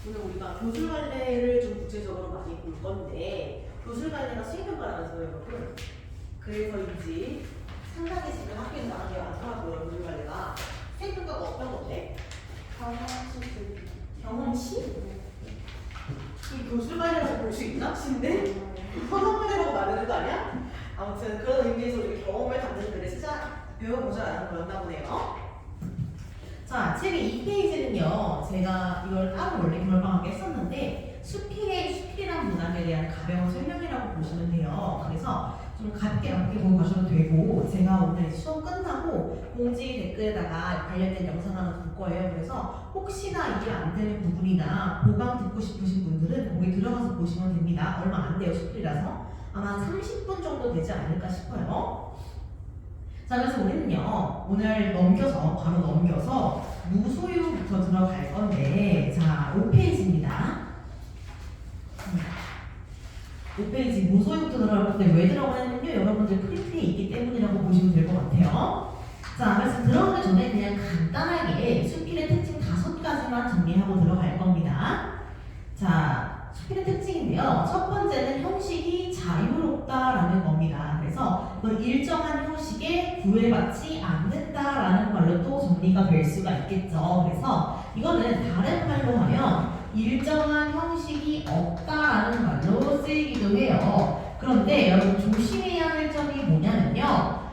오늘 우리가 교술 관례를 좀 구체적으로 많이 볼 건데 교술 관례가 수행평가라면서요 여러분. 그래서인지 상당히 지금 학교에 나가는 게 많더라고요. 교술 관례가. 수행평가가 어떤 건데? 경험치? 이 교술 관례라고 볼 수 있나? 신데? 허상 관례라고 말하는 거 아니야? 아무튼 그런 의미에서 우리 경험을 담는 글을 쓰자 배워보자라는 거였나 보네요. 자, 책의 2페이지는요, 제가 이걸 따로 원래 결방하게 했었는데, 수필이란 문학에 대한 가벼운 설명이라고 보시면 돼요. 그래서 좀 가볍게 보고 가셔도 되고, 제가 오늘 수업 끝나고 공지 댓글에다가 관련된 영상 하나 둘 거예요. 그래서 혹시나 이해 안 되는 부분이나 보강 듣고 싶으신 분들은 거기 들어가서 보시면 됩니다. 얼마 안 돼요, 수필이라서. 아마 30분 정도 되지 않을까 싶어요. 자, 그래서 우리는요, 오늘 바로 넘겨서 무소유부터 들어갈 건데, 자, 5페이지입니다. 5페이지 무소유부터 들어갈 건데, 왜 들어가냐면요, 여러분들 프린트에 있기 때문이라고 보시면 될 것 같아요. 자, 그래서 들어가기 전에 그냥 간단하게 수필의 특징 5가지만 정리하고 들어갈 겁니다. 자, 수필의 특징인데요. 첫 번째는 형식이 자유롭다라는 겁니다. 그래서 그 일정한 형식에 구애받지 않는다라는 말로 또 정리가 될 수가 있겠죠. 그래서 이거는 다른 말로 하면 일정한 형식이 없다라는 말로 쓰이기도 해요. 그런데 여러분 조심해야 할 점이 뭐냐면요.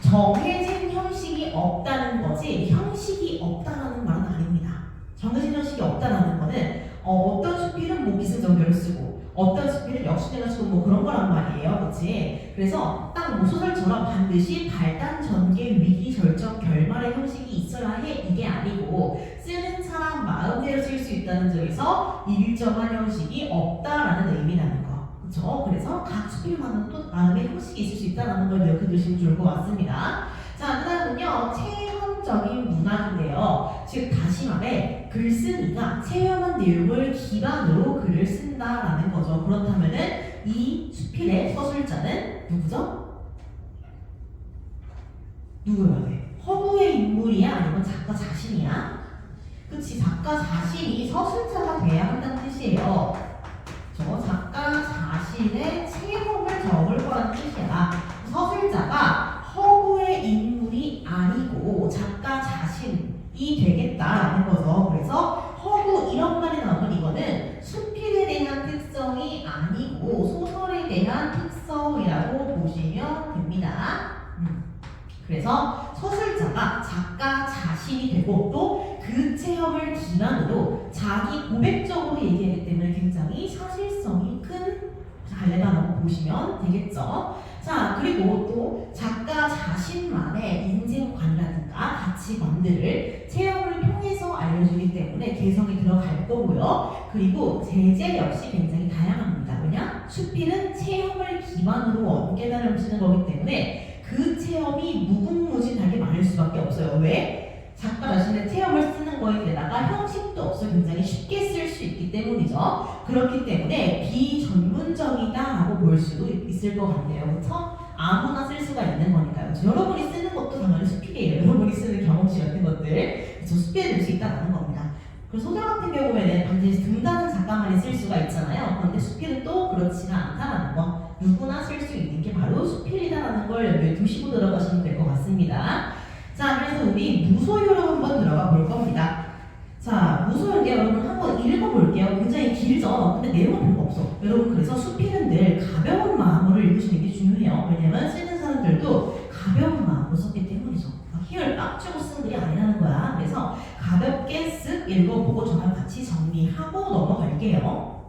정해진 형식이 없다는 거지 형식이 없다라는 말은 아닙니다. 정해진 형식이 없다라는 거는 어떤 수필은 뭐 기승전결을 쓰고 어떤 수필은 역순례를 쓰고 뭐 그런 거란 말이에요. 그치? 그래서 딱 뭐 소설처럼 반드시 발단, 전개, 위기, 절정, 결말의 형식이 있어야 해 이게 아니고 쓰는 사람 마음대로 쓸 수 있다는 점에서 일정한 형식이 없다라는 의미라는 거. 그쵸? 그래서 각 수필만은 또 나름의 형식이 있을 수 있다는 걸 기억해 두시면 좋을 것 같습니다. 자, 그 다음은요, 체험적인 문학인데요. 즉, 다시 말해, 글쓴이가 체험한 내용을 기반으로 글을 쓴다라는 거죠. 그렇다면은 이 수필의 서술자는 누구죠? 누구야 돼? 허구의 인물이야? 아니면 작가 자신이야? 그치, 작가 자신이 서술자가 돼야 한다는 뜻이에요. 저 작가 자신의 체험을 적을 거라는 뜻이야. 서술자가 허구의 인물이 아니고 작가 자신이 되겠다라는 거죠. 그래서 허구 이런 말이 나오면 이거는 수필에 대한 특성이 아니고 소설에 대한 특성이라고 보시면 됩니다. 그래서 서술자가 작가 자신이 되고 또 그 체험을 기반으로 자기 고백적으로 얘기하기 때문에 굉장히 사실성이 큰 갈래다라고 보시면 되겠죠. 자, 그리고 또 작가 자신만의 인생관이라든가 가치관들을 체험을 통해서 알려주기 때문에 개성이 들어갈 거고요. 그리고 제재 역시 굉장히 다양합니다. 왜냐? 수필은 체험을 기반으로 원계단을 쓰는 거기 때문에 그 체험이 무궁무진하게 많을 수밖에 없어요. 왜? 작가 자신의 체험을 쓰는 거에 게다가 형식도 없어 굉장히 쉽게 쓸 수 있기 때문이죠. 그렇기 때문에 비전문적이다라고 볼 수도 있을 것 같네요. 그렇죠? 아무나 쓸 수가 있는 거니까요. 여러분이 쓰는 것도 당연히 수필이에요. 여러분이 쓰는 경험치 같은 것들 수필에 될 수 있다는 겁니다. 그리고 소설 같은 경우에는 반드시 등단한 작가만이 쓸 수가 있잖아요. 그런데 수필은 또 그렇지는 않다는 거. 누구나 쓸 수 있는 게 바로 수필이다라는 걸 염두에 두시고 들어가시면 될 것 같습니다. 자, 그래서 우리 무소유로 한번 들어가 볼 겁니다. 자, 무소유인데 여러분 한번 읽어볼게요. 굉장히 길죠? 근데 내용은 별거 없어. 여러분 그래서 수필은 늘 가벼운 마음으로 읽으시는 게 중요해요. 왜냐면 쓰는 사람들도 가벼운 마음으로 썼기 때문이죠. 힘을 빡 주고 쓴 글이 아니라는 거야. 그래서 가볍게 쓱 읽어보고 저랑 같이 정리하고 넘어갈게요.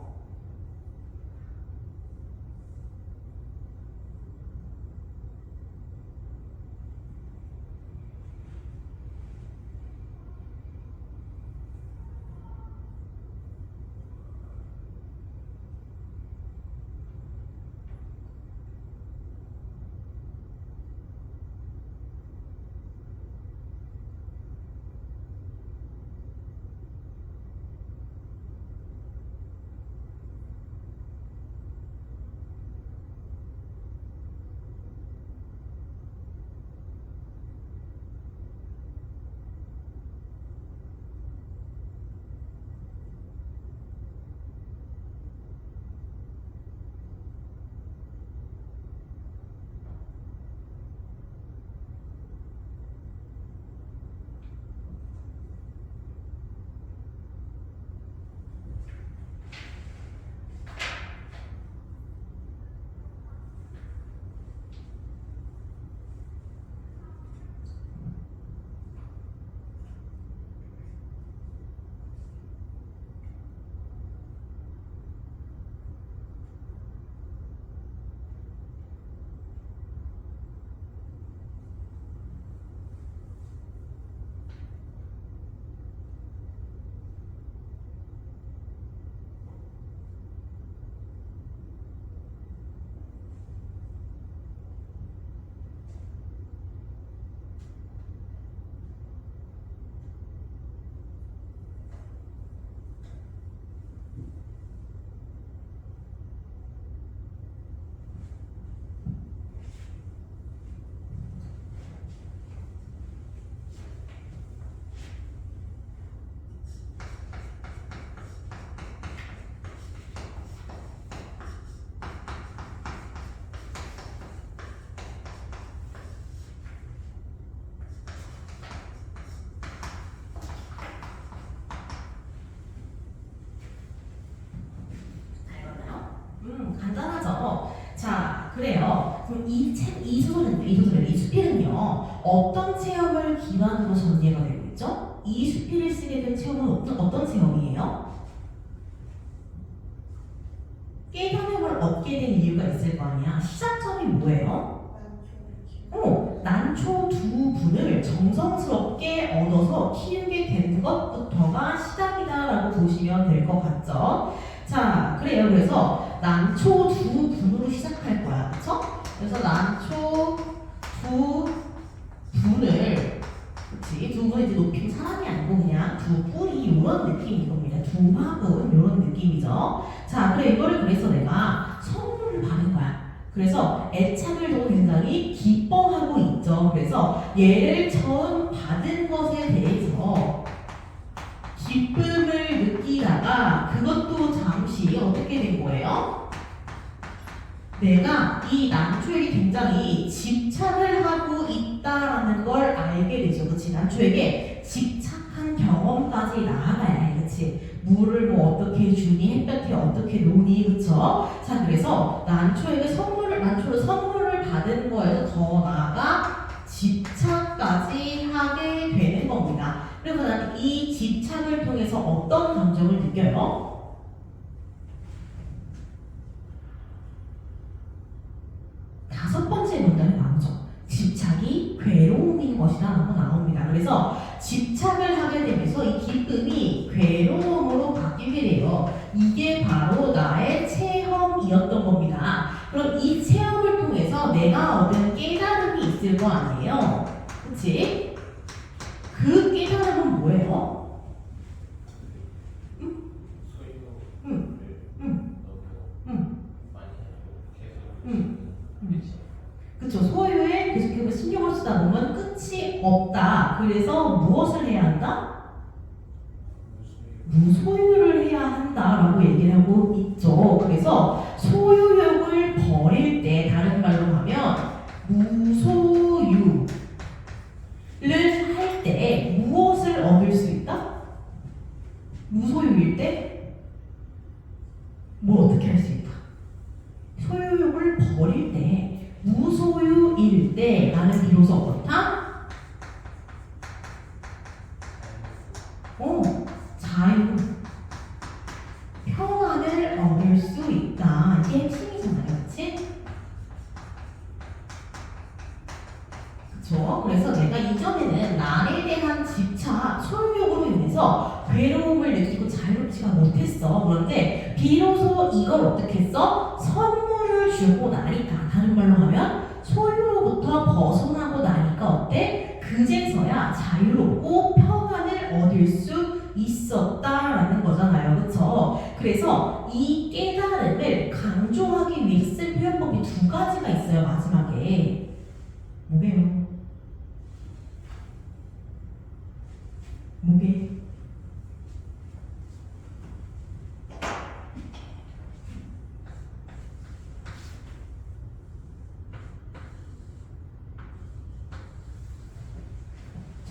이 소설은 이 수필은요 어떤 체험을 기반으로 전개가 되고 있죠? 이 수필을 쓰게 된 체험은 어떤 체험이에요? 깨달음을 얻게 된 이유가 있을 거 아니야. 시작점이 뭐예요? 난초 두 분을 정성스럽게 얻어서 키우게 된 것부터가 시작이다라고 보시면 될 것 같죠? 자, 그래요. 그래서 난초 두 분으로 시작할 거야. 그쵸? 그래서 난초 두 분을, 그치? 두 분이 이제 높이고 사람이 아니고 그냥 두 뿌리 이런 느낌인 겁니다. 두 화분 이런 느낌이죠. 자, 그래 이거를 그래서 내가 선물을 받은 거야. 그래서 애착을 두고 굉장히 기뻐하고 있죠. 그래서 얘를 처음 받은 것에 대해서 기쁨을 느끼다가 그것도 잠시 어떻게 된 거예요? 내가 이 난초에게 굉장히 집착을 하고 있다라는 걸 알게 되죠. 그치? 난초에게 집착한 경험까지 나아가야 해. 그치? 물을 뭐 어떻게 주니, 햇볕에 어떻게 노니, 그쵸? 자, 그래서 난초를 선물을 받은 거에서 더 나아가 집착까지 하게 되는 겁니다. 그래서 나는 이 집착을 통해서 어떤 감정을 느껴요? 다섯 번째 문단에 나오죠. 집착이 괴로움인 것이다 라고 나옵니다. 그래서 집착을 하게 되면서 이 기쁨이 괴로움으로 바뀌게 돼요. 이게 바로 나의 체험이었던 겁니다. 그럼 이 체험을 통해서 내가 얻은 깨달음이 있을 거 아니에요? 그치? 그 깨달음은 뭐예요? 그쵸. 소유에 계속해서 신경을 쓰다 보면 끝이 없다. 그래서 무엇을 해야 한다? 무소유를 해야 한다라고 얘기를 하고 있죠. 그래서 소유욕을 버릴 때, 다른 말로 하면 무소유를 할 때 무엇을 얻을 수 있다? 무소유일 때 뭘 어떻게 할 수 있다? 소유욕을 버릴 때, 무소유일 때 나는 비로소 어떻다? 자유, 평안을 얻을 수 있다. 이게 핵심이잖아요. 그치? 그쵸? 그래서 내가 이전에는 나에 대한 집착, 소유욕으로 인해서 괴로움을 느끼고 자유롭지가 못했어. 그런데 비로소 이걸 어떻게 했어? 선물을 주고 나니까, 다른 말로 하면 소유로부터 벗어나고 나니까 어때? 그제서야 자유롭고 평안을 얻을 수 있었다라는 거잖아요. 그쵸? 그래서 이 깨달음을 강조하기 위해 쓸 표현법이 두 가지가 있어요. 마지막에 뭐게요? 뭐게?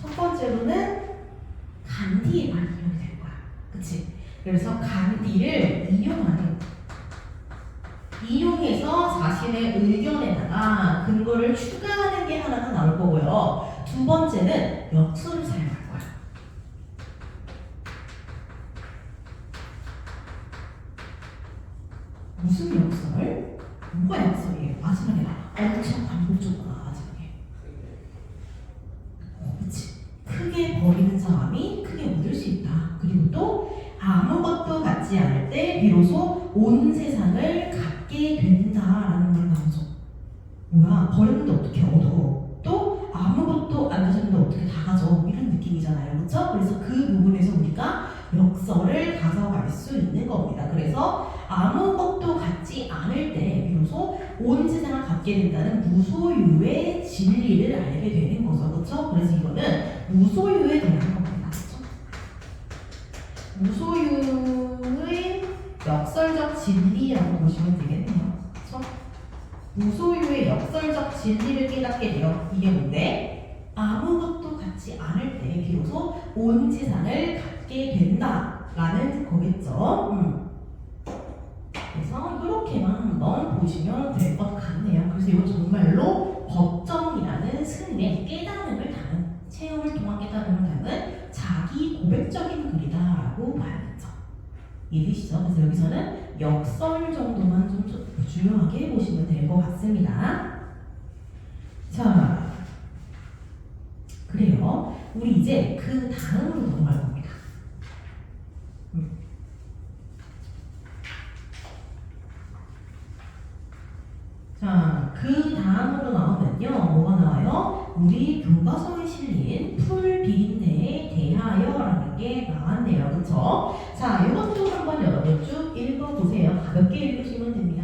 첫 번째로는 간디의 말이 이용이 될 거야. 그치? 그래서 간디를 이용해서 자신의 의견에다가 근거를 추가하는 게 하나가 나올 거고요. 두 번째는 역설을 사용할 거야. 무슨 역설? 뭐가 역설이에요? 마지막에 엄청 반복적으로 나와. 마지막에. 그치? 크게 버리는 사람이 크게 얻을 수 있다. 그리고 또 아무것도 갖지 않을 때 비로소 온 세상을 갖게 된다라는 말 나오죠. 뭐야? 버렸는데 어떻게 얻어? 또 아무것도 안 가졌는데 어떻게 다 가져? 이런 느낌이잖아요. 그렇죠? 그래서 그 부분에서 우리가 역설을 가져갈 수 있는 겁니다. 그래서 아무것도 갖지 않을 때 비로소 온 세상을 갖게 된다는 무소유의 진리를 알게 되는 거죠. 그렇죠? 그래서 이거는 무소유에 대한 겁니다. 그렇죠? 무소유의 역설적 진리라고 보시면 되겠네요. 그렇죠? 무소유의 역설적 진리를 깨닫게 돼요. 이게 뭔데? 아무것도 갖지 않을 때 비로소 온 세상을 갖게 된다라는 거겠죠. 그래서 이렇게만 한번 보시면 될 것 같네요. 그래서 그래서 이건 정말로 법정이라는 승리의 깨달음을 담은 체험을 통한 깨달음을 담은 자기 고백적인 글이다라고 봐야겠죠. 이해되시죠? 그래서 여기서는 역설 정도만 좀 중요하게 보시면 될 것 같습니다. 자, 그래요. 우리 이제 그 다음으로 넘어갈 겁니다. 자, 그 다음으로 나오면요. 뭐가 나와요? 우리 교과서에 실린 풀 비린내에 대하여라는 게 나왔네요. 그쵸? 자, 이것도 한번 여러분 쭉 읽어보세요. 가볍게 읽으시면 됩니다.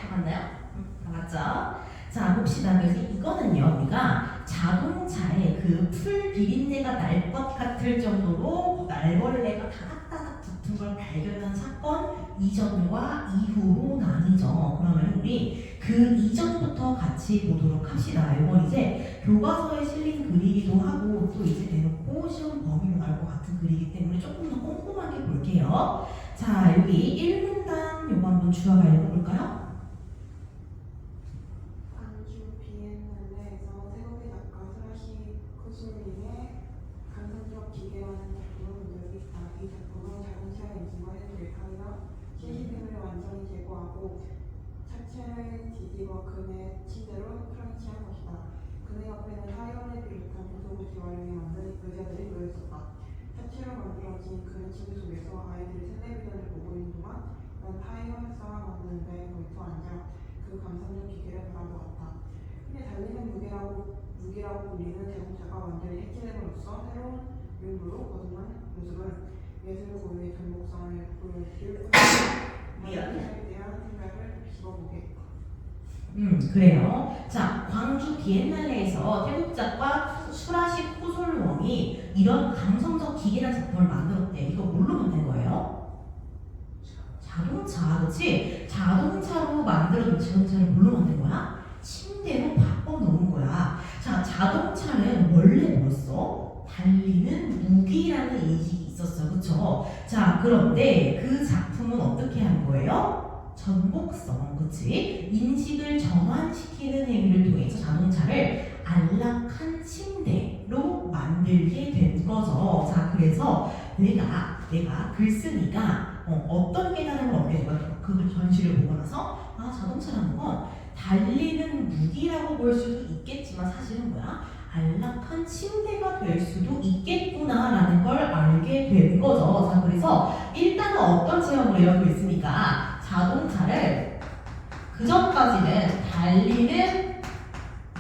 맞나요? 다 맞죠? 자, 봅시다. 그래서 이거는요, 우리가 자동차에 그 풀 비린내가 날 것 같을 정도로 날벌레가 다닥다닥 붙은 걸 발견한 사건 이전과 이후로 나뉘죠. 그러면 우리 그 이전부터 같이 보도록 합시다. 이건 이제 교과서에 실린 글이기도 하고 또 이제 대놓고 시험 범위로 나올 것 같은 글이기 때문에 조금 더 꼼꼼하게 볼게요. 자, 여기 1문단 요거 한번 주어가 읽어볼까요? 기계라는 작품은 능력이 있다. 이 작품은 자동차의 엔진과 핸들, 가위나 시스템을 완전히 제거하고 차체를 뒤집어 그네 침대로 프랑치한 것이다. 그네 옆에는 타이어를 비롯한 고소고시 완료에 만든 의자들이 놓여있었다. 차체로 만들어진 그네 침대 속에서 아이들이 텔레비전을 보고 있는 동안 난 타이어 활성화 만드는데 걸터 앉아 그 감상용 기계를 바라보았다. 근데 달리는 무게라고 불리는 자동차가 완전히 해체됨으로써 새로운 윤부로 거듭난 모습은 예술 고유의 전복성을 보여줄 미안에 대한 생각을 집어보게 했다. 그래요. 자, 광주 비엔날레에서 태국 작가 수라시 코솔롱이 이런 감성적 기계란 작품을 만들었대. 이거 뭘로 만든 거예요? 자동차, 그렇지? 자동차로 만들어진 자동차를 뭘로 만든 거야? 침대로 바꿔 놓은 거야. 자, 자동차는 원래 뭐였어? 달리는 무기라는 인식이 있었어요. 그쵸? 자, 그런데 그 작품은 어떻게 한 거예요? 전복성, 그치? 인식을 전환시키는 행위를 통해서 자동차를 안락한 침대로 만들게 된 거죠. 자, 그래서 내가 글쓴이가 어떤 깨달음을 얻게 된 거야? 그 전시를 보고 나서 자동차라는 건 달리는 무기라고 볼 수도 있겠지만 사실은 뭐야? 안락한 침대가 될 수도 있겠구나라는 걸 알게 된 거죠. 자, 그래서 일단은 어떤 체험을 하고 있습니까? 자동차를 그 전까지는 달리는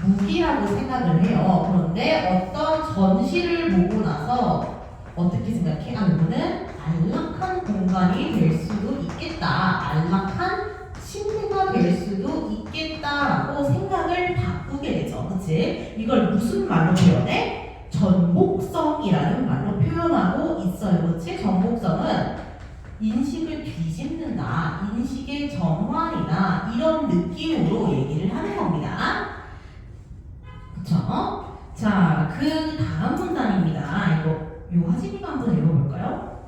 무기라고 생각을 해요. 그런데 어떤 전시를 보고 나서 어떻게 생각해? 아, 이거는 안락한 공간이 될 수도 있겠다. 안락한 침대가 될 수도 있겠다라고 생각을 바꾸게 되죠. 그치? 이걸 무슨 말로 표현해? 전복성이라는 말로 표현하고 있어요. 그치? 전복성은 인식을 뒤집는다, 인식의 전환이나 이런 느낌으로 얘기를 하는 겁니다. 그쵸? 자, 그 다음 문단입니다. 이거 요 하진이가 한번 읽어볼까요?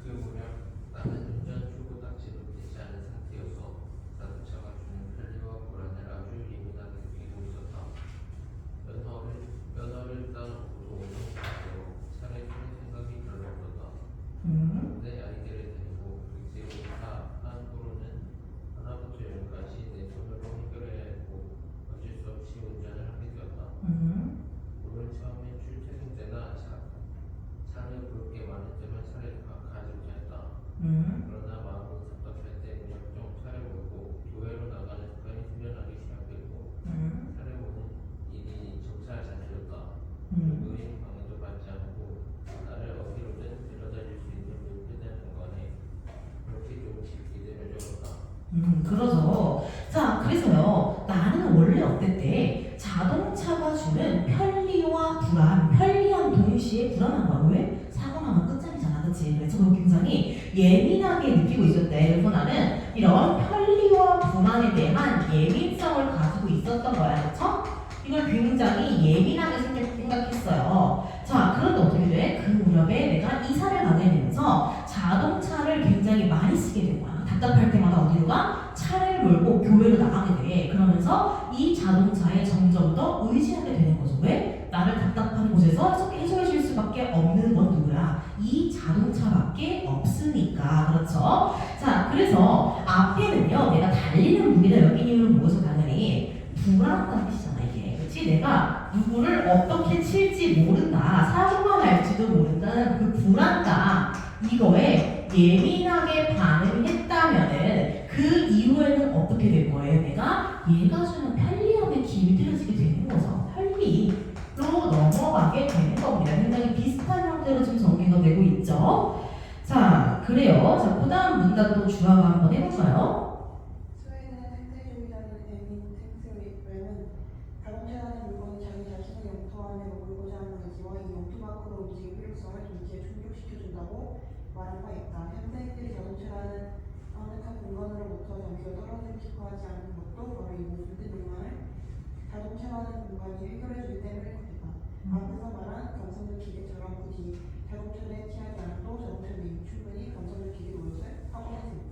그 무렵 나는 운전 출구 딱지도 되지 않은 상태여서 자동차가 주는 편리와 불안을 아주 예민하게 느끼고 있었다. 면허를 딴 후로 운전하고 차를 타는 생각이 별로 없었다. 내 아이들을 데리고 빅스로차 한 후로는 하나부터 열까지 내 손으로 해결해야 했고 어쩔 수 없이 운전을 하게 되었다. 물론 처음엔 출퇴근 때나 차를 볼 게 많을 때만 차를 가지고 했다. 그러나 마음은 답답할 때 무작정 차를 몰고 교회로 나가는 습관이 생겨나기 시작했고 차를 보는 일이 점차 잦아졌다. 누구의 방해도 받지 않고 나를 어디로든 데려다 줄 수 있는 불편한 공간에 그렇게 조금씩 기대를 적었다. 그러죠. 자, 그래서요, 나는 원래 어땠대? 자동차가 주는 편리와 불안, 편리한 동시에 불안한 거야. 왜? 사고 나면 끝장이잖아, 그치? 그래서 그걸 굉장히 예민하게 느끼고 있었대. 그래서 나는 이런 편리와 불안에 대한 예민성을 가지고 있었던 거야, 그쵸? 이걸 굉장히 예민하게 생각했어요. 자, 그런데 어떻게 돼? 그 무렵에 내가 이사를 가게 되면서 자동차를 굉장히 많이 쓰게 된 거야. 답답할 때마다 어디로 가? 차를 몰고 교회로 나가게 돼. 그러면서 이 자동차에 점점 더 의지하게 되는 거죠. 왜? 나를 답답한 곳에서 해소해 줄 수밖에 없는 건 누구야? 이 자동차밖에 없으니까. 그렇죠? 자, 그래서 앞에는요, 내가 달리는 무기다 여기 이유는 뭐죠? 당연히 불안한 뜻이잖아, 이게. 그치? 내가 누구를 어떻게 칠지 모른다, 사고가 날지도 모른다는 그 불안감, 이거에 예민하게 반응했다면은 그 이후에는 어떻게 될 거예요? 내가 얘가 주는 편리함에 길들여지게 되는 거죠. 편리로 넘어가게 되는 겁니다. 굉장히 비슷한 형태로 지금 전개가 되고 있죠. 자, 그래요. 자, 그 다음 문단도 주화가 한번 해볼까요? 스웨덴의 생태주의자인 에민 탱스웨는 자동차라는 물건이 자기 자신의 영토 안에 머물고자 하는 의지와 이 영토 밖으로 움직일 필요성을 동시에 충족시켜준다고 말한 바 있다. 현대인들이 자동차라는 아늑한 공간으로부터 잠시 떨어지고 싶어하지 않는 것도 바로 이 모든 욕망을 자동차라는 공간이 해결해주기 때문일 것이다. 앞에서 말한 감성적 기계처럼 굳이 자동차를 취하지 않아도 자동차는 충분히 감성적 기계 노릇을 하고 있습니다.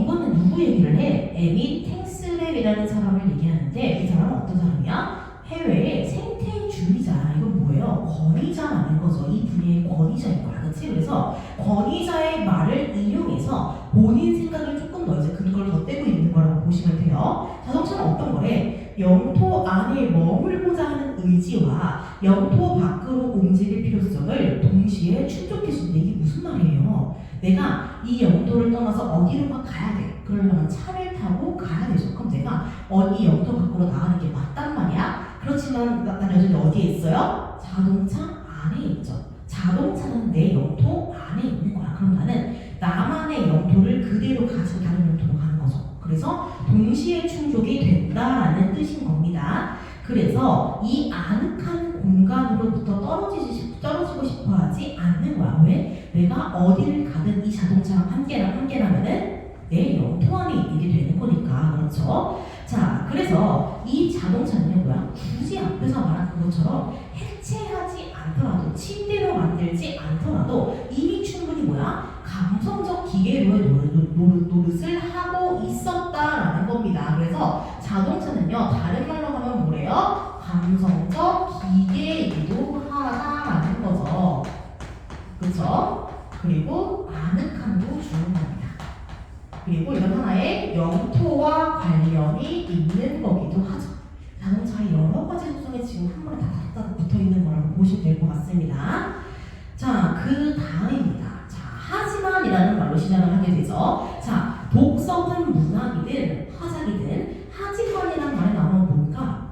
이거는 누구 얘기를 해? 에미 탱스랩이라는 사람을 얘기하는데 이 사람은 어떤 사람이야? 해외의 생태주의자. 이건 뭐예요? 권위자라는 거죠. 이 분야의 권위자인 거야. 그치? 그래서 권위자의 말을 인용해서 본인 생각을 조금 더 이제 근거를 덧대고 있는 거라고 보시면 돼요. 자동차는 어떤 거래? 영토 안에 머물고자 하는 의지와 영토 밖으로 움직일 필요성을 동시에 충족해준다. 이게 무슨 말이에요? 내가 이 영토를 떠나서 어디론가 가야 돼. 그러려면 차를 타고 가야 되죠. 그럼 내가 이 영토 밖으로 나가는 게 맞단 말이야. 그렇지만 난 여전히 어디에 있어요? 자동차 안에 있죠. 자동차는 내 영토 안에 있는 거야. 그럼 나는 나만의 영토를 그대로 가지고 다른 영토로 가는 거죠. 그래서 동시에 충족이 된다라는 뜻인 겁니다. 그래서 이 아늑한 공간으로부터 떨어지고 싶어 하지 않는 거야. 왜? 내가 어디를 가든 이 자동차랑 함께라면은 내 영토 안에 있게 되는 거니까. 그렇죠? 자, 그래서 이 자동차는요, 뭐야? 굳이 앞에서 말한 그것처럼 해체하지 않더라도, 침대로 만들지 않더라도 이미 충분히 뭐야? 감성적 기계로의 노릇을 하고 있었다라는 겁니다. 그래서 자동차는요, 다른 말로 하면 뭐래요? 감성적 기계이기도 하다라는 거죠. 그쵸? 그리고 아늑함도 주는 겁니다. 그리고 이건 하나의 영토와 관련이 있는 거기도 하죠. 자동차의 여러 가지 속성에 지금 한 번에 다 붙어 있는 거라고 보시면 될 것 같습니다. 자, 그 다음입니다. 자, 하지만이라는 말로 시작을 하게 되죠. 자, 독서든 문학이든 화작이든 하지만이라는 말에 나오면 뭔가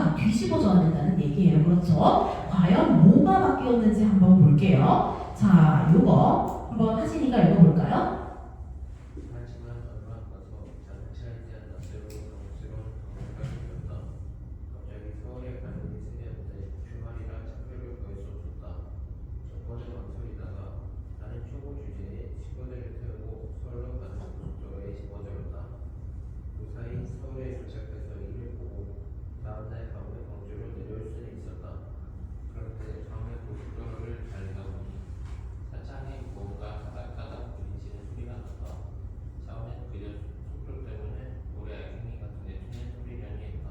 자, 뒤집어져야 된다는 얘기예요. 그렇죠? 과연 뭐가 바뀌었는지 한번 볼게요. 자, 요거 한번 하진이가 읽어볼까요? 하지만 얼마 안 가서 자동차에 대한 낯설고 당혹스러운 경험을 느꼈다. 갑자기 서울에 가는 게 생겼는데 주말이라 차표를 구해서 줬다. 저번에 망설이다가 나는 초보 주제에 친구들을 태우고 서울로 가는 고속도로에 집어들었다. 무사히 서울에 도착해서 일을 보고 다음날 밤에 광주로 내려올 수는 있었다. 그런데 밤에 고속도로를 달리다 보니 차창에 무언가 가닥가닥 부딪히는 소리가 났다. 처음엔 그저 속도 때문에 모래 알갱이 같은 데 튀는 소리려니 했다.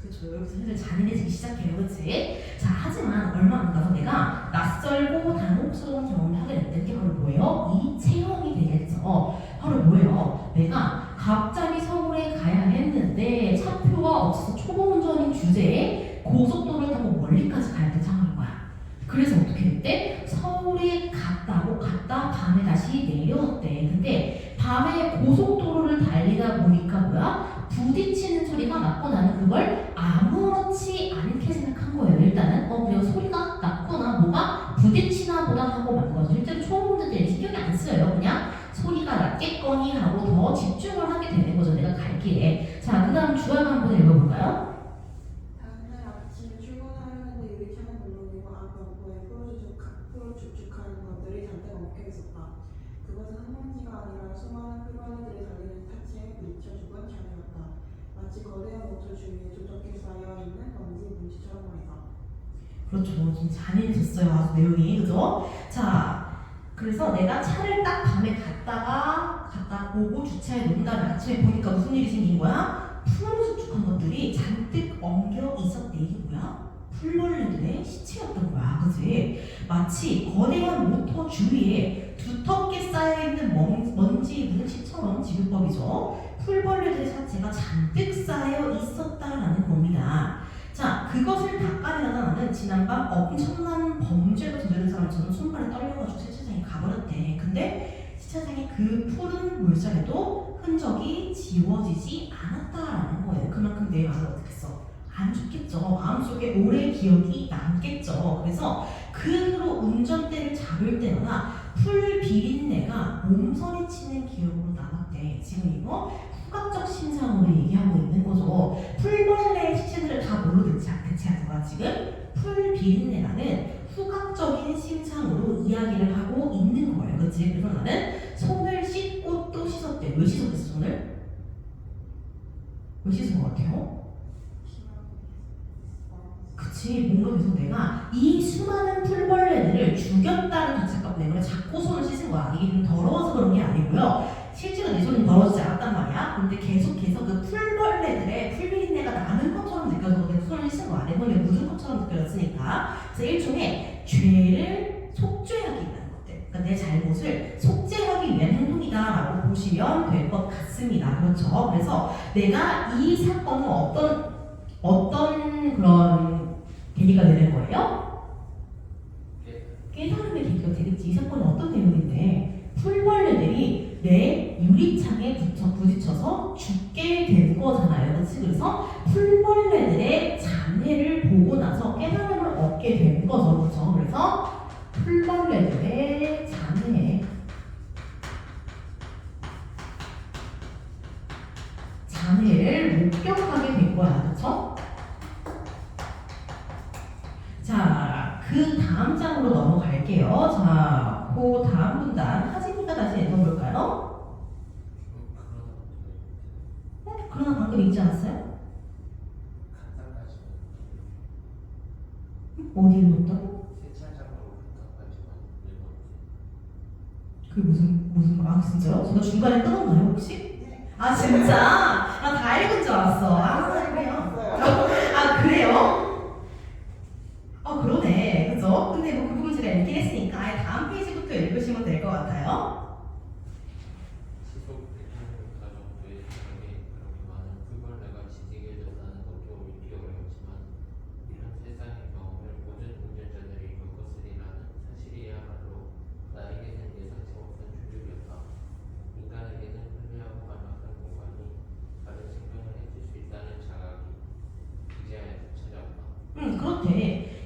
그쵸. 여기서 슬슬 잔인해지기 시작해요. 그치? 자, 하지만 얼마 안 가서 내가 낯설고 당혹스러운 경험을 하게 됐던 게 바로 뭐예요? 이 체험이 되겠죠. 바로 뭐예요? 내가 갑자기 서울에 가야 했는데 차표가 없어서 초보 운전인 주제에 고속도로를 타고 멀리까지 가야 될 상황인 거야. 그래서 어떻게 했대? 서울에 갔다 밤에 다시 내려왔대. 근데 밤에 고속도로를 달리다 보니까 뭐야? 부딪히는 소리가 났고 나는 그걸 아무렇지 않게 생각한 거예요. 일단은 그냥 소리가 났구나, 뭐가 부딪히나 보다 하고 만 거죠. 실제로 초보분들이 신경이 안 쓰여요. 그냥 소리가 났겠거니 하고 더 집중을 하게 되는 거죠. 내가 갈 길에. 자, 그 다음 주화가 한번 읽어볼까요? 다음날 아침에 출근하려는데 유리창을 물론이고 앞범퍼에 풀어 축축한 것들이 잔뜩 엉켜 있었다. 그것은 한 먼지가 아니라 수많은 흙벌레들이 달리는 타치에 부딪혀 죽은 잔이었다. 마치 거대한 모터 주위에 두텁게 쌓여 있는 먼지 뭉치처럼 말이다. 그렇죠. 좀 잔인해졌어요. 아주 내용이. 그죠? 자, 그래서 내가 차를 딱 밤에 갔다 오고 주차해 놓은 다음에 아침에 보니까 무슨 일이 생긴 거야? 푸른수축한 것들이 잔뜩 엉겨 있었대. 이게 뭐야? 풀벌레들의 시체였던 거야. 그지? 마치 거대한 모터 주위에 두텁게 쌓여있는 먼지 뭉치처럼 지구법이죠. 풀벌레들의 사체가 잔뜩 쌓여 있었다라는 겁니다. 자, 그것을 닦아내려다 나는 지난밤 엄청난 범죄를 저지른 사람처럼 손발이 떨려가지고 세차장에 가버렸대. 근데 세차장의 그 푸른 물살에도 흔적이 지워지지 않았다라는 거예요. 그만큼 내 마음을 어떻게 했어? 안 좋겠죠. 마음속에 오래 기억이 남겠죠. 그래서 그 후로 운전대를 잡을 때마다 풀 비린내가 몸서리치는 기억으로 남았대. 지금 이거 후각적 신상으로 얘기하고 있는 거죠. 풀벌레의 시체들을 다 뭘로 대체하는 거야 지금? 풀 비린내라는 후각적인 신상으로 이야기를 하고 있는 거예요. 그치? 그래서 나는 손을 씻고 또 씻었대. 왜 씻었겠어 손을? 왜 씻은 것 같아요? 그치, 뭔가 계속 내가 이 수많은 풀벌레들을 죽였다는 자책감 때문에 자꾸 손을 씻은 거야. 이게 좀 더러워서 그런 게 아니고요. 실제로 내 손이 더러워지지 않았단 말이야. 근데 계속해서 그 풀벌레들의 풀비린내가 나는 것처럼 느껴져서 계속 손을 씻은 거야. 내 손에 묻은 것처럼 느껴졌으니까. 그래서 일종의 죄를 속죄하기 위한 것들. 그러니까 내 잘못을 속죄하기 위한 행동이다라고 보시면 될 것 같습니다. 그렇죠? 그래서 내가 이 사건은 어떤 그런 계기가 되는 거예요? 깨달음의 계기가 되겠지. 이 사건은 어떤 내용인데 풀벌레들이 내 유리창에 부딪혀서 죽게 된 거잖아요. 그치? 그래서 풀벌레들의 잔해를 보고 나서 깨달음을 얻게 된 거죠. 그렇죠? 그래서 풀벌레들의 잔해를 목격하게 된 거야. 그렇죠? 자, 그 다음 장으로 넘어갈게요. 자, 그 다음 문단 하진이가 다시 읽어볼까요? 그러나 방금 읽지 않았어요? 어디에 놓았다고? 세차장으로 부탁하지만 읽었지. 그게 무슨 진짜요? 제가 중간에 끊었나요 혹시? 네. 아 진짜? 나 다 읽은 줄 알았어. 아 그래요? 아 그래요? 아 그러네. 그죠? 근데 뭐 그 부분 제가 읽긴 했으니까 아예 다음 페이지부터 읽으시면 될 것 같아요. 시속 100km 정도의 시간에 그렇게 많은 풀벌레가 지지개졌다는 것도 믿기 어려웠지만 이런 세상의 경험을 모든 운전자들이 겪었으리라는 사실이야말로 나에게는 예상치 못한 충격이었다. 인간에게는 편리하고 안락한 공간이 다른 생명을 해칠 수 있다는 자각이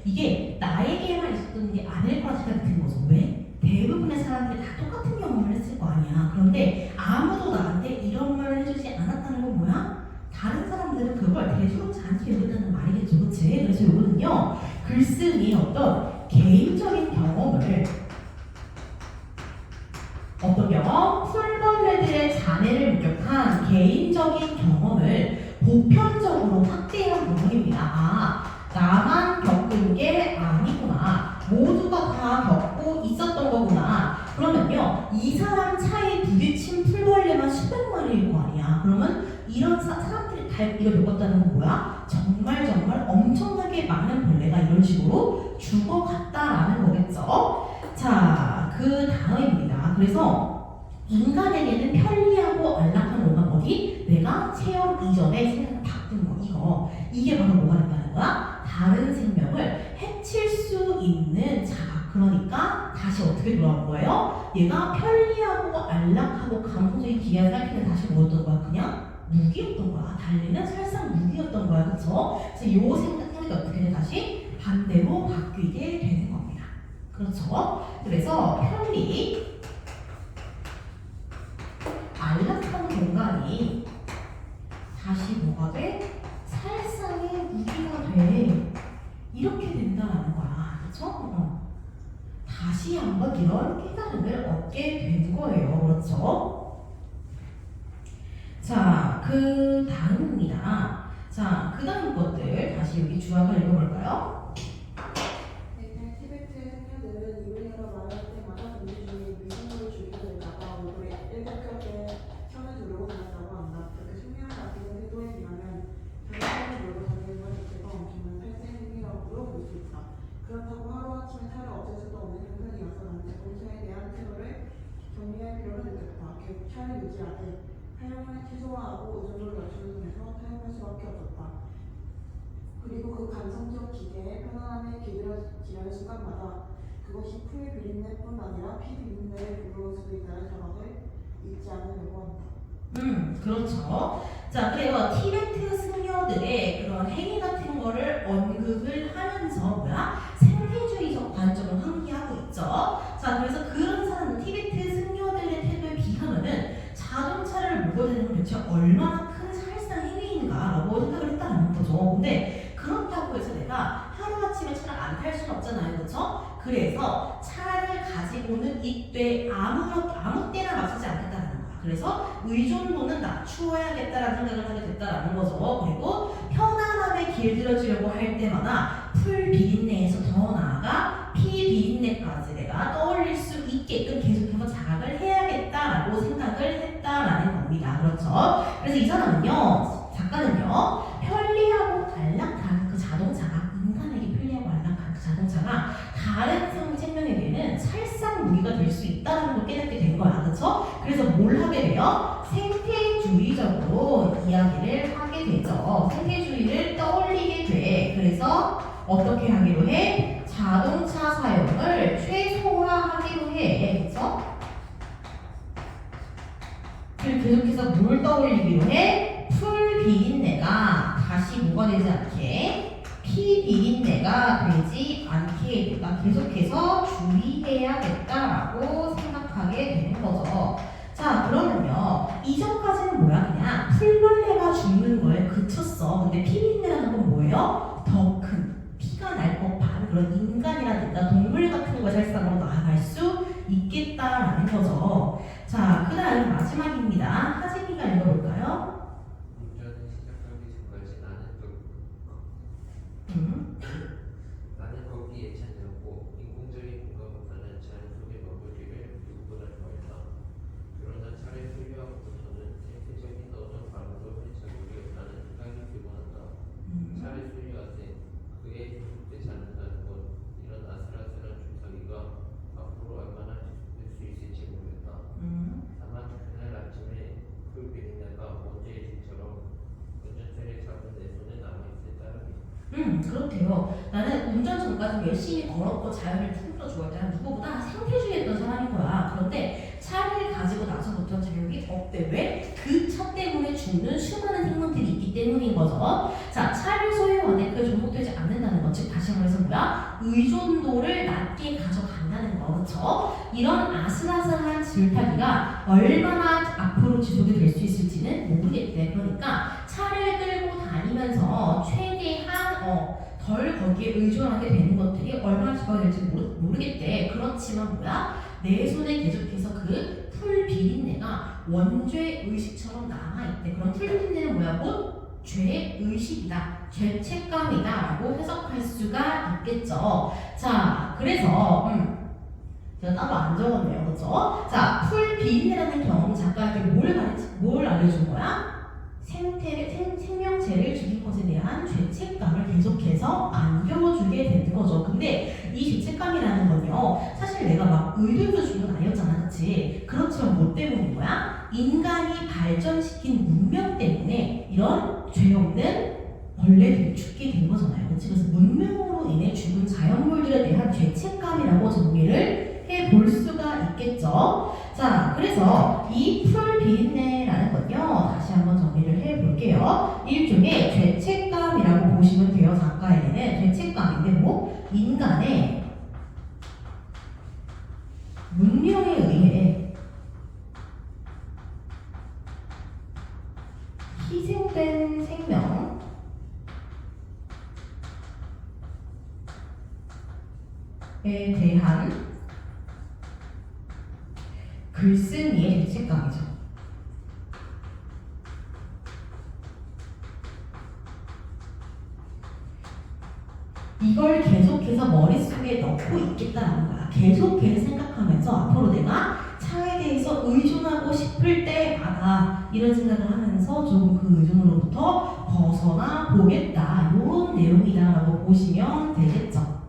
이게 나에게만 있었던 게 아닐 거라 생각이 드는 거죠. 왜? 대부분의 사람들이 다 똑같은 경험을 했을 거 아니야. 그런데 아무도 나한테 이런 말을 해주지 않았다는 건 뭐야? 다른 사람들은 그걸 대수롭지 않게 여겼다는 말이겠죠. 그치? 그래서 이거는요, 글쓴이의 어떤 개인적인 경험을 어떤 경험? 풀벌레들의 자네를 목격한 개인적인 경험을 보편적으로 확대한 부분입니다. 아, 나만 겪은 게 아니구나. 모두가 다 겪고 있었던 거구나. 그러면요, 이 사람 차에 부딪힌 풀벌레만 수백 마리일 거 아니야. 그러면 이런 사람들이 다 이걸 겪었다는 건 뭐야? 정말 엄청나게 많은 벌레가 이런 식으로 죽어갔다라는 거겠죠. 자, 그 다음입니다. 그래서 인간에게는 편리하고 안락한 공간 어디? 내가 체험 이전에 생각을 바꾼 거 이거. 이게 바로 뭐가 된다는 거야? 다른 생명을 해칠 수 있는 자각. 그러니까 다시 어떻게 돌아온 거예요? 얘가 편리하고 안락하고 감성적인 기한 살피는 다시 뭐였던 거야? 그냥 무기였던 거야. 달리는 살상 무기였던 거야. 그쵸? 그래서 요 생각이 어떻게 돼? 다시 반대로 바뀌게 되는 겁니다. 그렇죠? 그래서 편리, 안락한 공간이 다시 뭐가 돼? 살상의 무기가 돼. 이렇게 된다는 거야. 그렇죠? 다시 한번 이런 깨달음을 얻게 된 거예요. 그렇죠? 자, 그 다음입니다. 자, 그 다음 것들 다시 여기 주학을 읽어볼까요? 옛날 티베트 생녀들은 이분이가 말할 때마다 동시 중에 위성으로 죽이게 될까봐 얼굴에 일격하게 천을 두르고 다녔다고 한다. 그렇게 숙명을 아끼는 태도에 비하면 경찰을 몰고 다니는 것 자체가 엄청난 살생 행위라고도 볼 수 있다. 그렇다고 하루아침에 차를 없앨 수도 없는 형편이어서 난 자동차에 대한 태도를 정리할 필요를 느꼈다. 결국 차를 유지하되 사용을 최소화하고 의존도를 낮추는 선에서 사용할 수밖에 없었다. 그리고 그 감성적 기대에 편안함에 기울어지려는 순간마다 그것이 풀 비린내뿐 아니라 피 비린내를 불러올 수도 있다는 자각을 잊지 않으려고 한다. 그렇죠. 자, 그래요. 티베트 승려들의 그런 행위 같은 거를 언급을 하면서 뭐야? 생태주의적 관점을 환기하고 있죠. 자, 그래서 그런 사람은 티베트 승려들의 태도에 비하면은 자동차를 몰고 다니는 건 대체 얼마나 큰 살상 행위인가라고 생각을 했다는 거죠. 근데 그렇다고 해서 내가 하루아침에 차를 안 탈 수는 없잖아요. 그렇죠? 그래서 차를 가지고는 이때 아무 때나 맞추지 않겠다는 거야. 그래서 의존도는 낮추어야겠다라는 생각을 하게 됐다라는 거죠. 그리고 편안함에 길들여지려고 할 때마다 풀 비린내에서 더 나아가 피 비린내까지 내가 떠올릴 수 있게끔 계속해서 자각을 해야겠다라고 생각을 했다라는 겁니다. 그렇죠? 그래서 이 사람은요, 작가는요, 편리하고 안락한 그 자동차가 인간에게 편리하고 안락한 그 자동차가 다른 생명에게는 살상 무기가 될 수 있다는 걸 깨닫게 된 거야. 그렇죠? 그래서 뭘 하게 돼요? 생태주의적으로 이야기를 하게 되죠. 생태주의를 떠올리게 돼. 그래서 어떻게 하기로 해? 자동차 사용을 최소화하기로 해. 그렇죠? 그리고 계속해서 뭘 떠올리기로 해? 풀 비린내가 다시 뭐가 되지 않게 피 비린내가 되지 않게 내가 계속해서 주의해야겠다라고 생각하게 되는 거죠. 자, 그러면요, 이전까지는 뭐야? 그냥 풀벌레가 죽는 거에 그쳤어. 근데 피 비린내라는 건 뭐예요? 더 큰 피가 날 법한 그런 인간이라든가 동물 같은 걸 살상으로 나아갈 수 있겠다라는 거죠. 자, 그 다음 마지막입니다. 하진이가 읽어볼까요? 운전을 시작하기 전까지 나는 거기에 찬이었고 인공적인 공간보다는 자연 속의 마무리를 누구보다 좋아했다. 그러나 차를 소유하고부터는 생태적인 어떤 반응도 회차하기 없다는 생각이 들곤 한다. 차를 소유하되 그에 중독되지 않는다는 건 이런 아슬아슬한 주사기가 앞으로 얼마나 지속될 수 있을지 모르겠다. 다만 그날 아침에 그 비린내가 먼지의 집처럼 운전대를 잡은 내 손에 남아있을 따름이다. 그렇대요. 나는 운전 전까지 열심히 걸었고 자연을 풍부로 좋아했다는 누구보다 생태주의했던 사람인 거야. 그런데 차를 가지고 나서부터 자격이 없대. 왜? 그 차 때문에 죽는 수많은 생명들이 있기 때문인 거죠. 자, 차를 소유하되 그게 종속되지 않는다는 것, 즉 다시 말해서 뭐야? 의존도를 낮게 가져간다는 거, 그쵸? 이런 아슬아슬한 질타기가 얼마나 앞으로 지속이 될 수 있을지는 모르겠대. 그러니까 차를 끌고 다니면서 최대한 덜 거기에 의존하게 되는 것들이 얼마나 지속이 될지 모르겠대. 그렇지만 뭐야? 내 손에 계속해서 그 풀 비린내가 원죄 의식처럼 남아있대. 그럼 풀 비린내는 뭐야? 곧 죄 의식이다, 죄책감이다 라고 해석할 수가 있겠죠. 자, 그래서 제가 따로 안 적었네요, 그렇죠? 자, 풀 비린내라는 경험 작가에게 뭘 알려준 거야? 생명체를 죽인 것에 대한 죄책감을 계속해서 안겨주게 되는 거죠. 근데 이 죄책감이라는 건요, 사실 내가 막 의도해서 준 건 아니었잖아, 그치? 그렇지만 뭐 때문인 거야? 인간이 발전시킨 문명 때문에 이런 죄 없는 벌레들이 죽게 된 거잖아요, 그치? 그래서 문명으로 인해 죽은 자연물들에 대한 죄책감이라고 정리를 해볼 수가 있겠죠. 자, 그래서 이 풀 비린내라는 건요, 다시 한번 정리를 해볼게요. 일종의 죄책감이라고 보시면 돼요. 작가에게는 죄책감인데 뭐 인간의 문명에 의해 희생된 생명에 대한 글쓴이의 죄책감이죠. 이걸 계속해서 머릿속에 넣고 있겠다는 거야. 계속해서 생각하면서 앞으로 내가 차에 대해서 의존하고 싶을 때마다 이런 생각을 하면서 조금 그 의존으로부터 벗어나 보겠다, 이런 내용이다라고 보시면 되겠죠.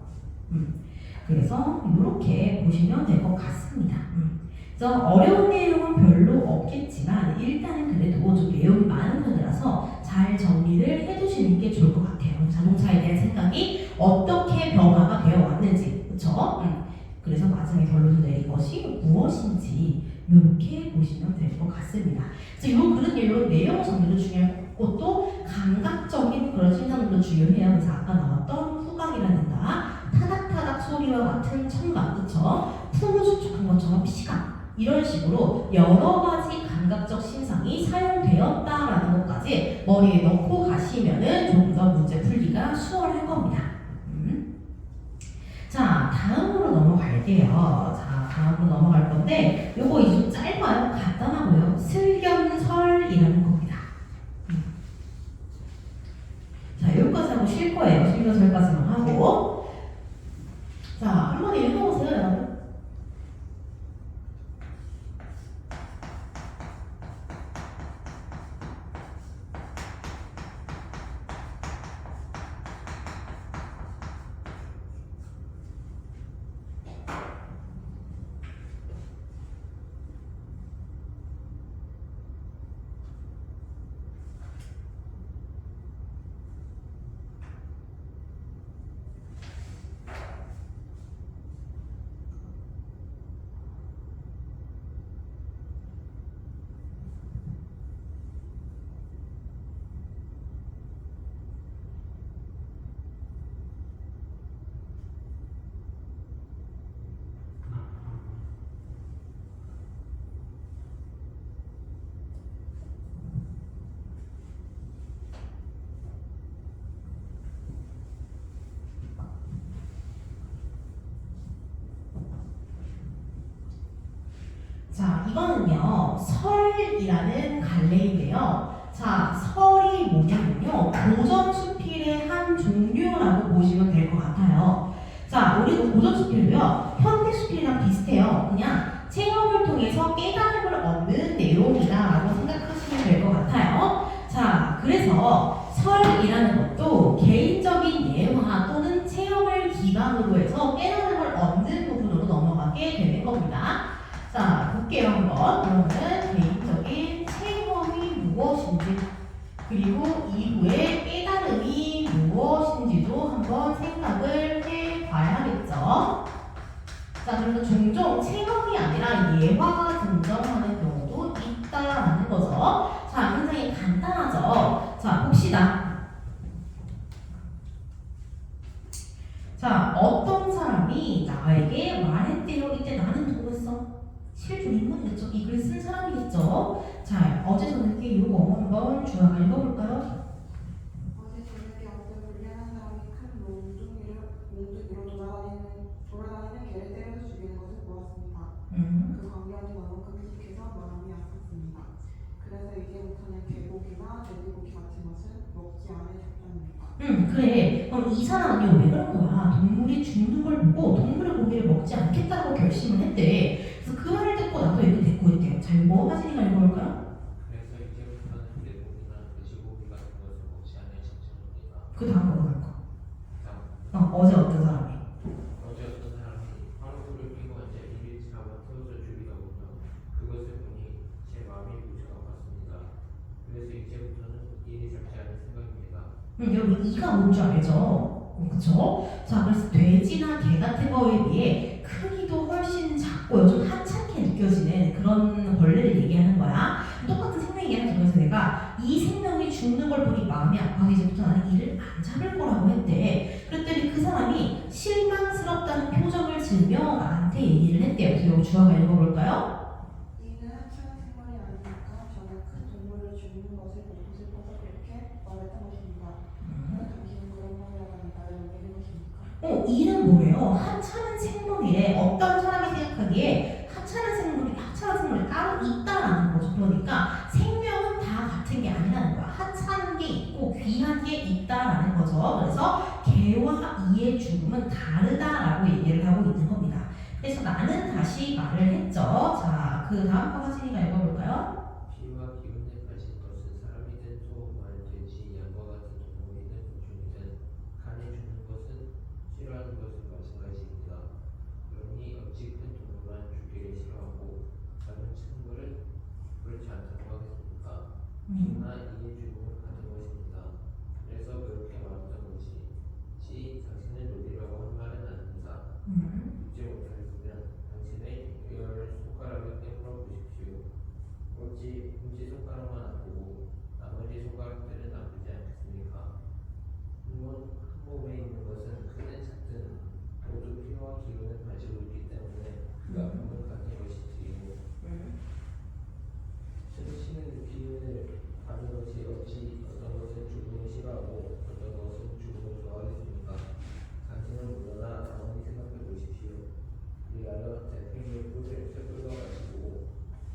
그래서 이렇게 보시면 될 것 같습니다. 그래서 어려운 내용은 별로 없겠지만 일단은 그래도 좀 내용이 많은 편이라서 잘 정리를 해두시는 게 좋을 것 같아요. 자동차에 대한 생각이 어떻게 변화가 되어 왔는지, 그렇죠? 그래서 마지막에 결론을 내린 것이 무엇인지 이렇게 보시면 될 것 같습니다. 그래서 이 글은 이런 내용 정리도 중요한 것도 감각적인 그런 신상도 중요해요. 그래서 아까 나왔던 후각이라든가 타닥타닥 소리와 같은 청각, 그쵸? 품을 수축한 것처럼 시각, 이런 식으로 여러 가지 감각적 신상이 사용되었다라는 것까지 머리에 넣고 가시면은 조금 더 문제 풀기가 수월할 겁니다. 자, 다음으로 넘어갈게요. 자, 다음으로 넘어갈 건데 요거 이제 좀 짧아요. 간단하고요. 슬견설이라는 겁니다. 자, 여기까지 하고 쉴 거예요. 슬견설까지만 하고. 자, 한번 읽어보세요, 여러분. 자, 이거는요, 설이라는 갈래인데요. 자, 설이 뭐냐면요, 고전수필의 한 종류라고 보시면 될 것 같아요. 자, 우리도 고전수필도요, 현대수필이랑 비슷해요. 그냥 체험을 통해서 깨달음을 얻는 내용이다라고 생각하시면 될 것 같아요. 자, 그래서 설이라는 것도 개인적인 예화 또는 체험을 기반으로 해서 깨달음을 얻는 부분으로 넘어가게 되는 겁니다. 자, 볼게요, 한번. 그러면은 개인적인 체험이 무엇인지, 그리고 이후에 깨달음이 무엇인지도 한번 생각을 해봐야겠죠. 자, 그래서 종종 체험이 아니라 예화가 등장하는 경우도 있다라는 거죠. 자, 굉장히 간단하죠. 자, 봅시다. 자, 실존 인물이겠죠. 이 글을 쓴 사람이겠죠. 자, 어제 저녁에 이거 한번 주아가 읽어볼까요? 어제 저녁에 어떤 불량한 사람이 큰 몽둥이로 돌아다니는 개를 때려서 죽이는 것을 보았습니다. 그 광경이 너무 끔찍해서 마음이 아팠습니다. 그래서 이제부터는 개고기나 돼지고기 같은 것은 먹지 않을 작정입니다. 그래. 그럼 이 사람은요, 왜 그런 거야? 동물이 죽는 걸 보고 동물의 고기를 먹지 않겠다고 결심을 했대. 그래서 그 말을 듣고 나도 이거 대꾸했대요. 자, 이거 하진이가 읽어볼까요? 그래서 이제부터는 돼지고기나 돼지고기 같은 것을 먹지 않을 작정입니다. 그 다음 거. 다음. 어제 어떤 사람이? 어제 어떤 사람이 화로불을 피고 앉아 이를 잡아 태워서 죽이더군요. 그것을 보니 제 마음이 무척 아팠습니다. 그래서 이제부터는 일이 잡지 않을 생각입니다. 여러분 이가 뭔지 알죠? 그쵸? 자, 그래서 돼지나 개 같은 거에 비해 크기도 훨씬 작고요. 좀 하찮게 느껴지는 그런 벌레를 얘기하는 거야. 똑같은 생명 얘기하는 거에서 내가 이 생명이 죽는 걸 보니 마음이 아파서 이제부터 나는 이를 안 잡을 거라고 했대. 그랬더니 그 사람이 실망스럽다는 표정을 지으며 나한테 얘기를 했대요. 그래서 여기 주아가 읽어볼까요? 이는 하찮은 생활이 아니니까 저는 큰 동물을 죽이는 것을 보고 싶어서 그렇게 말했던 것입니다. 당신은 그런 말이라면 나를 넘기는 것입니까? 이는 뭐예요? 하찮은 생물이래. 어떤 사람이 생각하기에 하찮은 생물이 따로 있다라는 거죠. 그러니까 생명은 다 같은 게 아니라는 거야. 하찮은 게 있고 귀한 게 있다라는 거죠. 그래서 개와 이의 죽음은 다르다라고 얘기를 하고 있는 겁니다. 그래서 나는 다시 말을 했죠. 자, 그 다음 거 하진이가 읽어볼까요? 피와 기운에 빠진 것은 사람이든 소, 말, 돼지, 양과 같은 동물이든 곤충이든 간에 주는 것은 싫어하는 것은 마찬가지입니다. 그러니 어찌 큰 동물만 죽기를 싫어하고 작은 친구를 그렇지 않다고 하겠습니까? 피나 이의 죽음은 같은 것입니다. 그래서 그렇게 말했던 것이지 당신을 놀리려고 한 말은 아닙니다. 믿지 못하겠으면 당신의 열 손가락을 깨물어 보십시오. 어찌 엄지손가락만 아프고 나머지 손가락들은 아프지 않겠습니까? 한 몸에 있는 것은 크든 작든 모두 피와 기운을 가지고 있기 때문에 그 아픈 건 같은 것이지요. 신은 기운을 가진 것이 어찌 어떤 것은 죽음을 싫어하고 어떤 것은 죽음을 좋아하겠습니까? 당신은 물러나 가만히 생각해 보십시오. 위하여 달팽이의 뿔을 쇠뿔과 가지고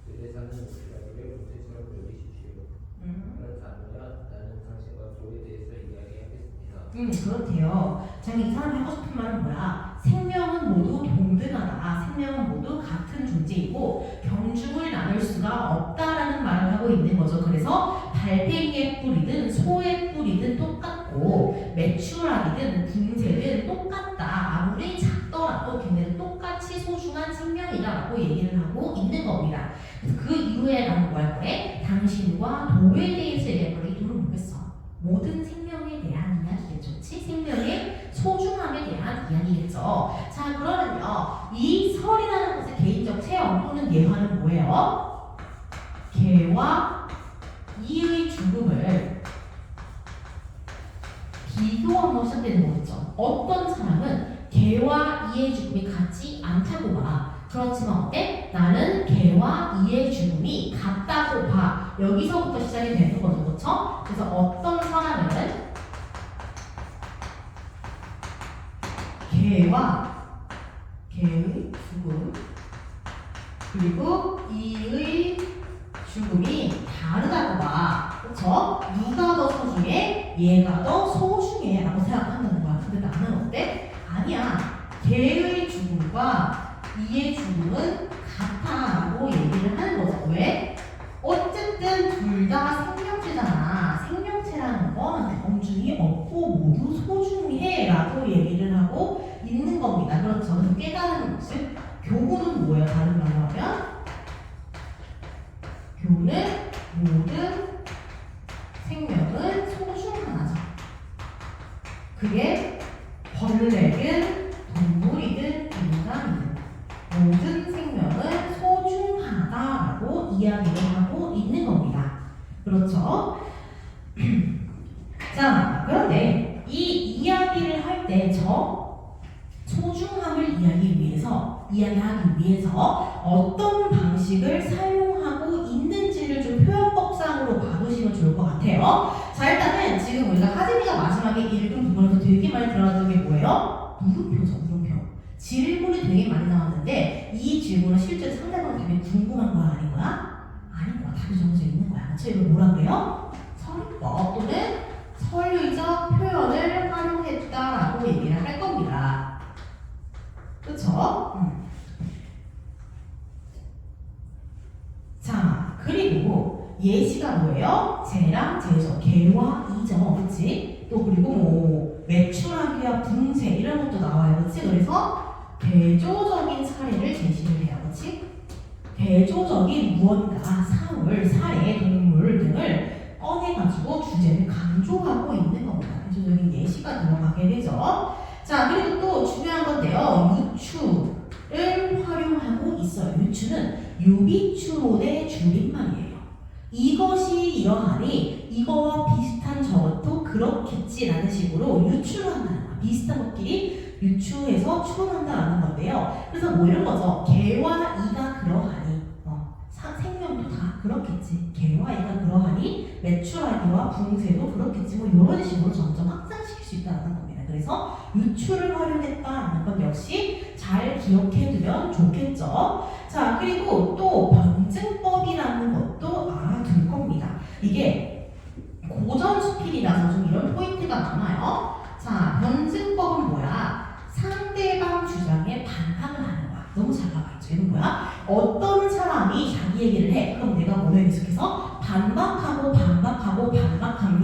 들에 사는 목시라기를 본체처럼 여기십시오. 그렇지 않으면 나는 당신과 소에 대해서 이야기하겠습니다. 그렇대요. 자, 이 사람이 하고 싶은 말은 뭐야? 생명은 모두 동등하다. 생명은 모두 같은 존재이고 경중을 나눌 수가 없다라는 말을 하고 있는 거죠. 그래서 달팽이의 뿔이든 소의 뿔이든 똑같고 메추라기든 붕새든 똑같다. 아무리 작더라도 걔네는 똑같이 소중한 생명이다라고 얘기를 하고 있는 겁니다. 그래서 그 이후에 나는 뭐할 거래? 당신과 도에 대해서 얘기할 거래. 이 도는 뭐겠어? 모든 생명에 대한 이야기겠죠. 생명의 소중함에 대한 이야기겠죠. 자, 그러면요, 이 설이라는 것의 개인적 체험 또는 예화는 뭐예요? 개와 이의 죽음을 비교하며 시작되는 거겠죠. 어떤 사람은 개와 이의 죽음이 같지 않다고 봐. 그렇지만 어때? 나는 개와 이의 죽음이 같다고 봐. 여기서부터 시작이 되는 거죠. 그렇죠? 그래서 어떤 사람은 개의 죽음 그리고 이의 죽음이 다르다고 봐. 그렇죠? 누가 더 소중해? 얘가 더 소중해 라고 생각한다는 거야. 근데 나는 어때? 아니야. 개의 죽음과 이의 죽음은 같아 라고 얘기를 하는 거죠. 왜? 어쨌든 둘 다 생명체잖아. 생명체라는 건 경중이 없고 모두 소중해 라고 얘기를 하고 있는 겁니다. 그렇죠. 그래서 깨달은 것을 교훈은 뭐예요? 다른 말로 하면 교훈은 모든 생명은 소중하죠. 그게 벌레든 동물이든 인간이든 모든 생명은 소중하다라고 이야기를 하고 있는 겁니다. 그렇죠? 자, 그런데 이 이야기를 할 때 저 소중함을 이야기하기 위해서 이야기하기 위해서 어떤 방식을 사용하고 있는지를 좀 표현법상으로 봐두시면 좋을 것 같아요. 자, 일단은 지금 우리가 하진이가 마지막에 읽은 부분에서 되게 많이 들어갔던 게 뭐예요? 물음표죠, 물음표. 질문이 되게 많이 나왔는데 이 질문은 실제로 상대방 답이 궁금한 거야, 아닌 거야? 아닌 거야. 답이 정해져 있는 거야. 그쵸? 이걸 뭐라 그래요? 설법 또는 설의적 표현을 활용했다라고 얘기를 할 겁니다. 그쵸? 자, 그리고 예시가 뭐예요? 제랑 제죠. 개와 이죠. 그치? 또 그리고 뭐 매출하기와 분쇄 이런 것도 나와요. 그치? 그래서 대조적인 사례를 제시를 해요. 그치? 대조적인 무언가, 사물, 사례, 동물 등을 꺼내가지고 주제를 강조하고 있는 겁니다. 대조적인 예시가 들어가게 되죠. 자, 그리고 또 중요한 건데요. 유추를 활용하고 있어요. 유추는 유비추론의 줄임말이에요. 이것이 이러하니 이거와 비슷한 저것도 그렇겠지라는 식으로 유추를 한다는 거야. 비슷한 것끼리 유추해서 추론한다라는 건데요. 그래서 뭐 이런 거죠. 개와 이가 그러하니 생명도 다 그렇겠지. 개와 이가 그러하니 매출하기와 붕세도 그렇겠지. 뭐 이런 식으로 점점 확장시킬 수 있다는 겁니다. 그래서 유추를 활용했다는 건 역시 잘 기억해두면 좋겠죠. 자, 그리고 또 변증법이라는 것도 알아둘 겁니다. 이게 고전수필이라서 좀 이런 포인트가 많아요. 자, 변증법은 뭐야? 상대방 주장에 반박을 하는 거야. 너무 잘 나와있죠. 이건 뭐야? 어떤 사람이 자기 얘기를 해. 그럼 내가 뭐에 계속해서 반박하는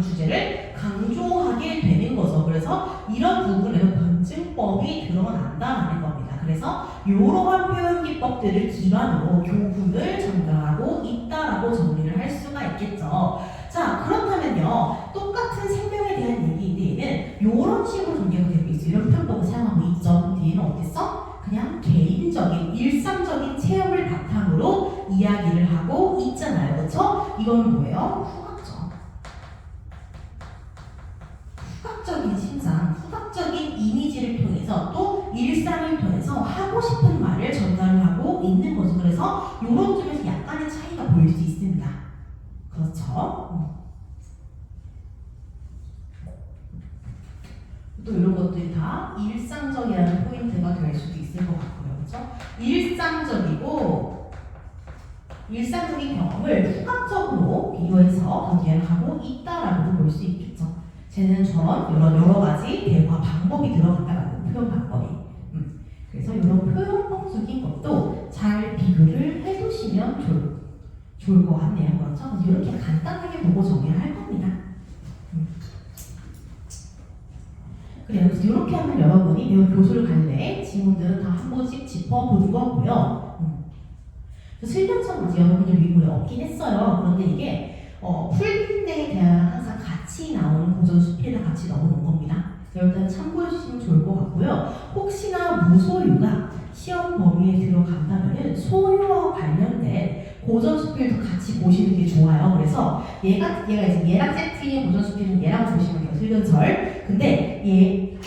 주제를 강조하게 되는 거죠. 그래서 이런 부분에서 변증법이 드러난다는 겁니다. 그래서 이러한 표현 기법들을 기반으로 교훈을 전달하고 있다라고 정리를 할 수가 있겠죠. 자, 그렇다면요. 똑같은 생명에 대한 얘기인데 얘는 이런 식으로 전개가 되고 있어요. 이런 표현법을 사용하고 있죠. 근데 얘는 어땠어? 그냥 개인적인, 일상적인 체험을 바탕으로 이야기를 하고 있잖아요. 그렇죠? 이건 뭐예요? 후각적인 심상, 후각적인 이미지를 통해서 또 일상을 통해서 하고 싶은 말을 전달하고 있는 거죠. 그래서 이런 점에서 약간의 차이가 보일 수 있습니다. 그렇죠? 또 이런 것들이 다 일상적이라는 포인트가 될 수도 있을 것 같고요. 그렇죠? 일상적인 경험을 후각적으로 비교해서 전개를 하고 있다라고 볼 수 있겠죠. 쟤는 저런 여러 가지 대화 방법이 들어간다라는 표현 방법이. 그래서 이런 표현법적인 것도 잘 비교를 해두시면 좋을 것 같네요. 그렇죠? 그래서 이렇게 간단하게 보고 정리를 할 겁니다. 그래요. 그래서 이렇게 하면 여러분이 배운 교수를 갈 때 지문들은 다 한 번씩 짚어보는 거고요. 실력처럼 이제 여러분들 미국에 없긴 했어요. 그런데 이게 풀 때에 대한 항상 같이 나오는 고전수필이랑 같이 넣어놓은 겁니다. 일단 참고해주시면 좋을 것 같고요. 혹시나 무소유가 시험 범위에 들어간다면 소유와 관련된 고전수필도 같이 보시는 게 좋아요. 그래서 얘가 이제 얘랑 세트인 고전수필은 얘랑 보시면 돼요. 슬근설. 근데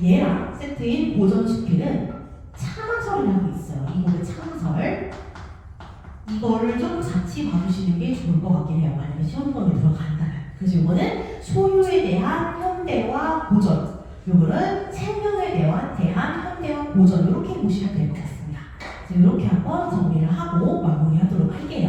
얘랑 세트인 고전수필은 참설이라고 있어요. 이거는 참설. 이거를 좀 같이 봐주시는 게 좋을 것 같긴 해요. 만약에 시험 범위에 들어간다면. 그래서 이거는 소유에 대한 현대와 고전, 요거는 생명에 대한 현대와 고전 이렇게 보시면 될 것 같습니다. 이렇게 한번 정리를 하고 마무리하도록 할게요.